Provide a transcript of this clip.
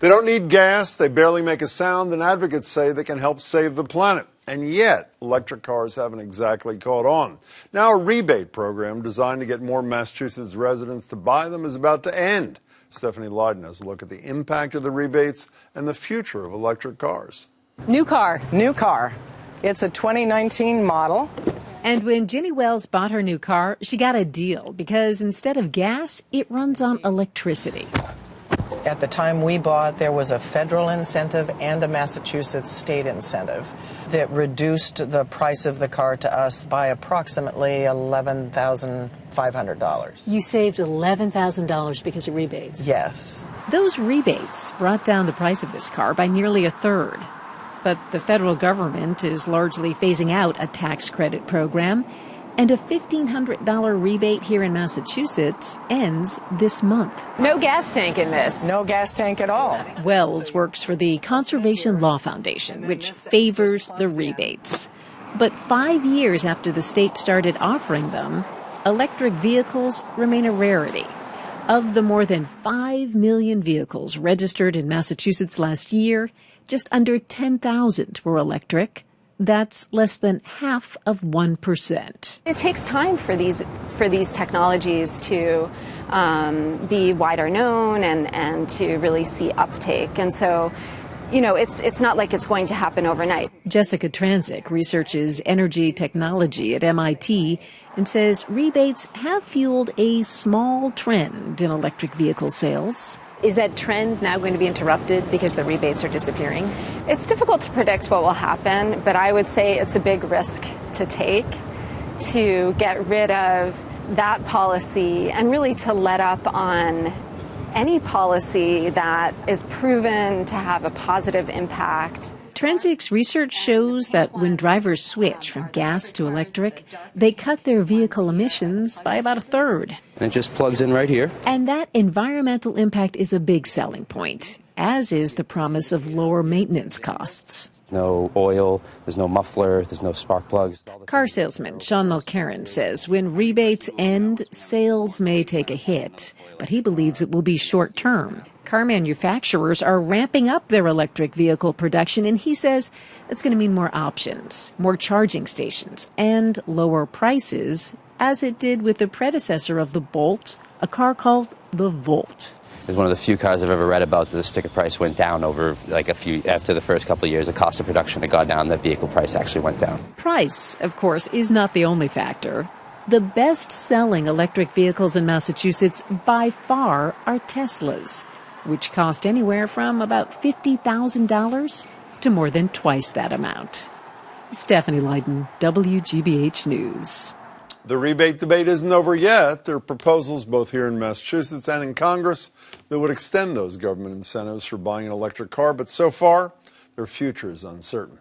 They don't need gas, they barely make a sound, and advocates say they can help save the planet. And yet, electric cars haven't exactly caught on. Now, a rebate program designed to get more Massachusetts residents to buy them is about to end. Stephanie Leydon has a look at the impact of the rebates and the future of electric cars. New car. It's a 2019 model. And when Ginny Wells bought her new car, she got a deal because instead of gas, it runs on electricity. At the time we bought, there was a federal incentive and a Massachusetts state incentive that reduced the price of the car to us by approximately $11,500. You saved $11,000 because of rebates? Yes. Those rebates brought down the price of this car by nearly a third. But the federal government is largely phasing out a tax credit program, and a $1,500 rebate here in Massachusetts ends this month. No gas tank in this. No gas tank at all. Wells works for the Conservation Law Foundation, which favors the rebates. But 5 years after the state started offering them, electric vehicles remain a rarity. Of the more than 5 million vehicles registered in Massachusetts last year, just under 10,000 were electric. That's less than half of 1%. It takes time for these technologies to be wider known and to really see uptake. And so, you know, it's not like it's going to happen overnight. Jessica Transick researches energy technology at MIT and says rebates have fueled a small trend in electric vehicle sales. Is that trend now going to be interrupted because the rebates are disappearing? It's difficult to predict what will happen, but I would say it's a big risk to take to get rid of that policy and really to let up on any policy that is proven to have a positive impact. Transick's research shows that when drivers switch from gas to electric, they cut their vehicle emissions by about a third. And it just plugs in right here. And that environmental impact is a big selling point, as is the promise of lower maintenance costs. No oil, there's no muffler, there's no spark plugs. Car salesman Sean Mulcairn says when rebates end, sales may take a hit, but he believes it will be short term. Car manufacturers are ramping up their electric vehicle production, and he says it's going to mean more options, more charging stations, and lower prices, as it did with the predecessor of the Bolt, a car called the Volt. It's one of the few cars I've ever read about the sticker price went down over after the first couple of years. The cost of production had gone down, the vehicle price actually went down. Price, of course, is not the only factor. The best-selling electric vehicles in Massachusetts by far are Teslas, which cost anywhere from about $50,000 to more than twice that amount. Stephanie Leydon, WGBH News. The rebate debate isn't over yet. There are proposals both here in Massachusetts and in Congress that would extend those government incentives for buying an electric car, but so far, their future is uncertain.